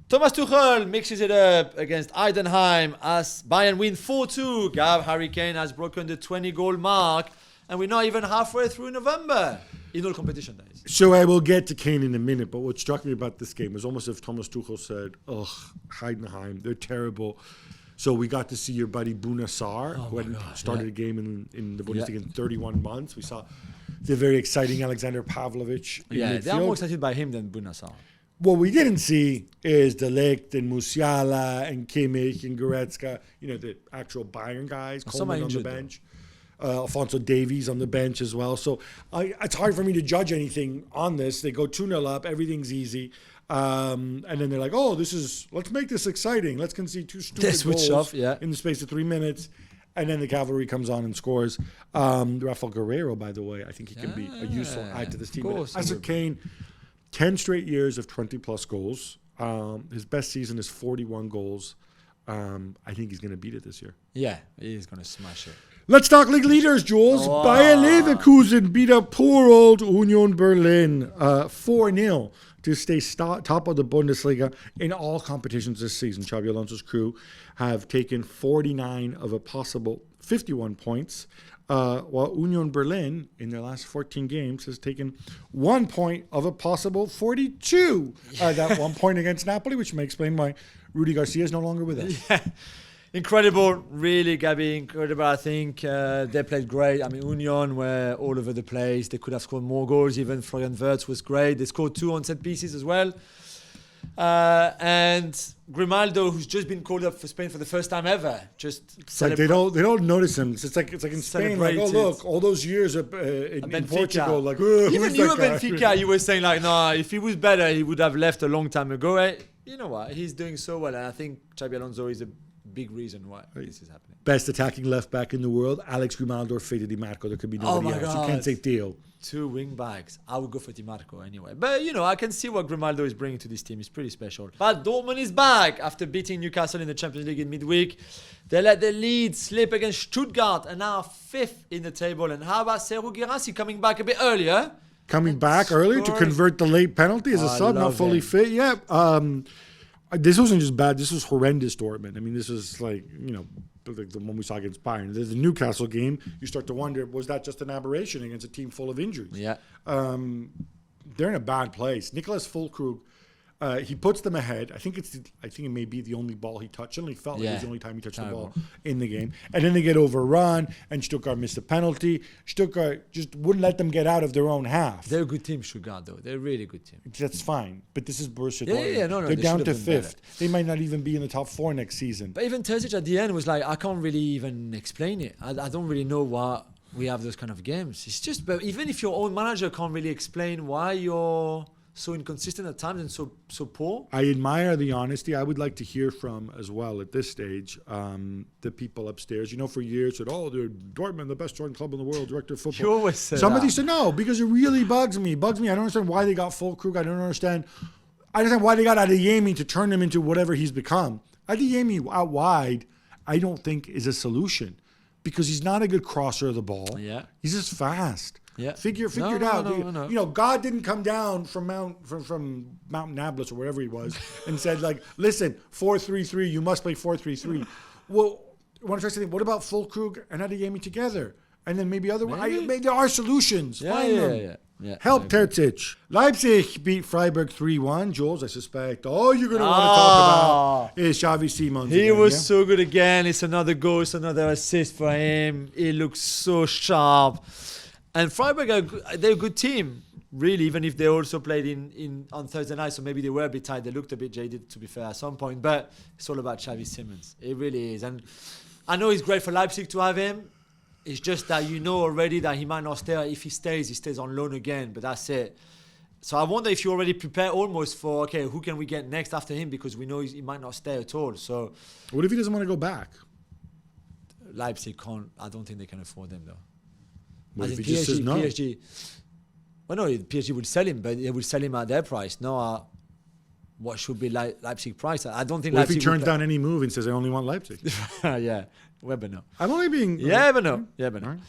Thomas Tuchel mixes it up against Heidenheim as Bayern win 4-2. Gab, Harry Kane has broken the 20-goal mark. And we're not even halfway through November. In all competition days. So I will get to Kane in a minute, but what struck me about this game was almost if Thomas Tuchel said, ugh, Heidenheim, they're terrible. So we got to see your buddy Bouna Sarr, who hadn't started a game in the Bundesliga in 31 months. We saw the very exciting Alexander Pavlovich in midfield. They're more excited by him than Bouna Sarr. What we didn't see is De Ligt and Musiala and Kimmich and Goretzka, the actual Bayern guys, Coleman on the bench. Alphonso Davies on the bench as well. So it's hard for me to judge anything on this. They go 2-0 up. Everything's easy. And then they're like, let's make this exciting. Let's concede 2 stupid goals in the space of 3 minutes. And then the cavalry comes on and scores. Rafael Guerreiro, by the way, I think he can be a useful add to this team. As for Kane, 10 straight years of 20-plus goals. His best season is 41 goals. I think he's going to beat it this year. Yeah, he's going to smash it. Let's talk league leaders, Jules. Bayern Leverkusen beat up poor old Union Berlin 4-0 to stay top of the Bundesliga in all competitions this season. Xavi Alonso's crew have taken 49 of a possible 51 points, while Union Berlin, in their last 14 games, has taken 1 point of a possible 42. That 1 point against Napoli, which may explain why Rudy Garcia is no longer with us. Yeah. Incredible, really, Gabby, incredible, I think. They played great. I mean, Union were all over the place. They could have scored more goals. Even Florian Wirtz was great. They scored 2 on set pieces as well. And Grimaldo, who's just been called up for Spain for the first time ever, like they don't notice him. It's like in Spain, like, oh look, all those years in Portugal, like even you at Benfica, you were saying like, no, if he was better, he would have left a long time ago. You know what? He's doing so well, and I think Xabi Alonso is a big reason why this is happening. Best attacking left back in the world, Alex Grimaldo or Fede Di Marco. There could be nobody else. You can't say Theo. 2 wing backs. I would go for Di Marco anyway. But, I can see what Grimaldo is bringing to this team. It's pretty special. But Dortmund is back after beating Newcastle in the Champions League in midweek. They let the lead slip against Stuttgart and now 5th in the table. And how about Serhou Guirassy coming back a bit earlier? Coming back earlier to convert the late penalty as a sub, not fully fit. Yeah. This wasn't just bad. This was horrendous, Dortmund. I mean, this was like the one we saw against Bayern. There's the Newcastle game. You start to wonder, was that just an aberration against a team full of injuries? Yeah. They're in a bad place. Nicolas Füllkrug, he puts them ahead. I think it may be the only ball he touched. It only felt like it was the only time he touched the ball in the game. And then they get overrun, and Stuttgart missed a penalty. Stuttgart just wouldn't let them get out of their own half. They're a good team, Stuttgart, though. They're a really good team. That's fine. But this is Borussia Dortmund. Yeah, no. They're down to 5th. They might not even be in the top 4 next season. But even Terzic at the end was like, I can't really even explain it. I don't really know why we have those kind of games. It's just, but even if your own manager can't really explain why you're so inconsistent at times and so poor. I admire the honesty. I would like to hear from, as well at this stage, the people upstairs. For years said, they're Dortmund, the best joint club in the world, director of football. You always say Somebody said no, because it really bugs me. I don't understand why they got Füllkrug. I don't understand why they got Adeyemi to turn him into whatever he's become. Adeyemi out wide, I don't think is a solution, because he's not a good crosser of the ball. Yeah. He's just fast. Yeah. Figure it out. No. God didn't come down from Mount Nablus or wherever he was and said, like, listen, 4-3-3, you must play 4-3-3. Well, I want to try something. What about Füllkrug and Adeyemi together? And then maybe other ones. There are solutions. Find them. Yeah. Help Terzic. Leipzig beat Freiburg 3-1. Jules, I suspect all you're going to want to talk about is Xavi Simons. He was so good again. It's another goal. It's another assist for him. He looks so sharp. And Freiburg, they're a good team, really, even if they also played on Thursday night, so maybe they were a bit tired. They looked a bit jaded, to be fair, at some point. But it's all about Xavi Simons. It really is. And I know it's great for Leipzig to have him. It's just that already that he might not stay. If he stays on loan again, but that's it. So I wonder if you already prepare almost for, who can we get next after him? Because we know he might not stay at all. So, what if he doesn't want to go back? Leipzig can't. I don't think they can afford him, though. What if he just says no? PSG, well, no, PSG will sell him, but they will sell him at their price. No, what should be Leipzig price? I don't think. What Leipzig if he turns down any move and says, "I only want Leipzig"? Yeah, we never know. I'm only being. Yeah, but no. Yeah, but no. Right.